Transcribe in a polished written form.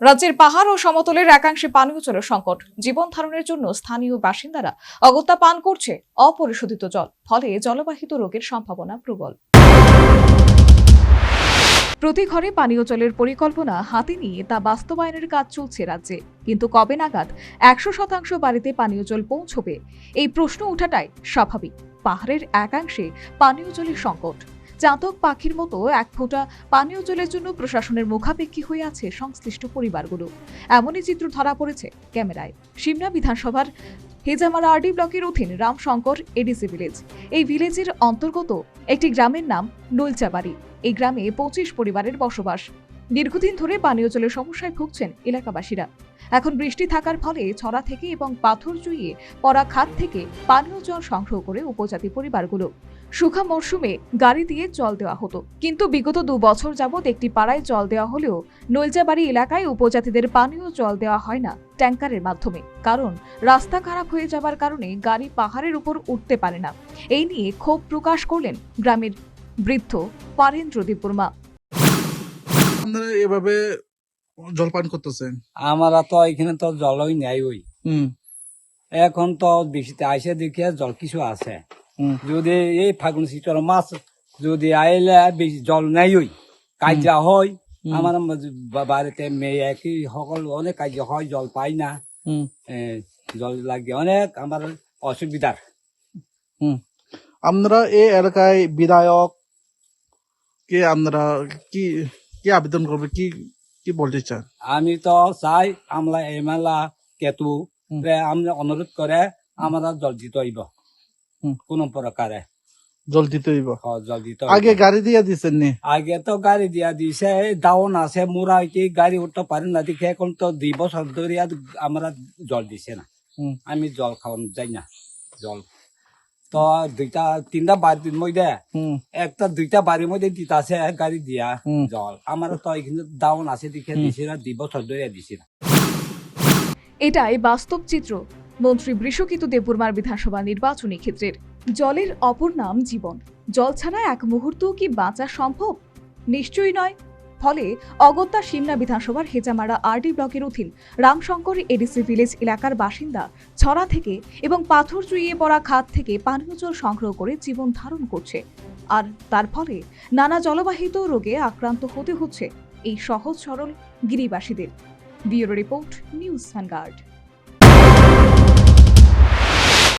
রাজ্যের পাহাড় ও সমতলের একাংশে পানীয় জলের সংকট। জীবন ধারণের জন্য স্থানীয় বাসিন্দারা অগত্যা পান করছে অপরিশোধিত জল। ফলে জলবাহিত রোগের সম্ভাবনা প্রবল। প্রতি ঘরে পানীয় জলের পরিকল্পনা হাতে নিয়ে তা বাস্তবায়নের কাজ চলছে রাজ্যে, কিন্তু কবে নাগাদ 100% বাড়িতে পানীয় জল পৌঁছবে এই প্রশ্ন ওঠাটাই স্বাভাবিক। পাহাড়ের একাংশে পানীয় জলের সংকট। চাতক পাখির মতো এক ফোঁটা পানীয় জলের জন্য প্রশাসনের মুখাপেক্ষী হয়ে আছে সংশ্লিষ্ট পরিবারগুলো। এমনই চিত্র ধরা পড়েছে ক্যামেরায়। সিমনা বিধানসভার হেজামারা আরডি ব্লকের অধীন রামশঙ্কর এডিসি ভিলেজ। এই ভিলেজের অন্তর্গত একটি গ্রামের নাম নলচাবাড়ি। এই গ্রামে 25 পরিবারের বসবাস। দীর্ঘদিন ধরে পানীয় জলের সমস্যায় ভুগছেন এলাকাবাসীরা। এখন বৃষ্টি থাকার ফলে ছড়া থেকে এবং পাথর চুইয়ে পড়া খাত থেকে পানীয় জল সংগ্রহ করে উপজাতি পরিবারগুলো। শুখা মরশুমে গাড়ি দিয়ে জল দেওয়া হতো, কিন্তু বিগত 2 বছর যাবৎ একটি পাড়ায় জল দেওয়া হলেও নলচাবাড়ি এলাকায় উপজাতিদের পানীয় জল দেওয়া হয় না ট্যাঙ্কারের মাধ্যমে। কারণ রাস্তা খারাপ হয়ে যাবার কারণে গাড়ি পাহাড়ের উপর উঠতে পারে না। এই নিয়ে ক্ষোভ প্রকাশ করলেন গ্রামের বৃদ্ধ পারেন্দ্র দেববর্মা। আপনারা এভাবে জলপান করতেছেন? আমরা তো এখানে তো জলই নাই ওই। এখন তো বৃষ্টিতে আইসে দেখে জল কিছু আছে। যদি এই ফাগুন শীতল মাছ যদি আইলে বেশি জল নাই ওই কাজা হয়। আমার বাড়িতে মেয়ে একই সকল অনেক কাজা হয়, জল পাই না। জল লাগে অনেক আমার অসুবিধার। আপনারা এই এলাকায় বিধায়ক কে আপনারা কি কি আবেদন করবে, কি কি বলতে চান? আমি তো চাই আমরা এমএলএ কেতু আমরা অনুরোধ করে আমরা জল দিতে হইব কোন প্রকারে। জল দিতে হইব। জল দিতে আগে গাড়ি দিয়ে দিচ্ছেন নি? আগে তো গাড়ি দিয়া দিছে, ডাউন আছে মোরা কি গাড়ি উঠতে পারে না দেখে এখন তো 2 বছর ধরে আমরা জল দিছে না। আমি জল খাওয়ানো যাই না। জল তো 2-3টা বাড়ির মধ্যে একটা 2টা বাড়ির মধ্যে দিতাছে গাড়ি দিয়া জল। আমার তো এখানে ডাউন আছে দেখে দিছে না, 2 বছর ধরে দিছে না। এটাই বাস্তব চিত্র মন্ত্রী বৃষকিতু দেববর্মার বিধানসভা নির্বাচনী ক্ষেত্রের। জলের অপর নাম জীবন। জল ছাড়া এক মুহূর্ত কি বাঁচা সম্ভব? নিশ্চয়ই নয়। ফলে অগত্যা সিমনা বিধানসভার হেজামারা আরডি ব্লকের অধীন রামশঙ্কর এডিসি ভিলেজ এলাকার বাসিন্দা ছড়া থেকে এবং পাথর চুইয়ে পড়া খাত থেকে পানীয় জল সংগ্রহ করে জীবন ধারণ করছে। আর তার ফলে নানা জলবাহিত রোগে আক্রান্ত হতে হচ্ছে এই সহজ সরল গিরিবাসীদের। Bureau report, news vanguard.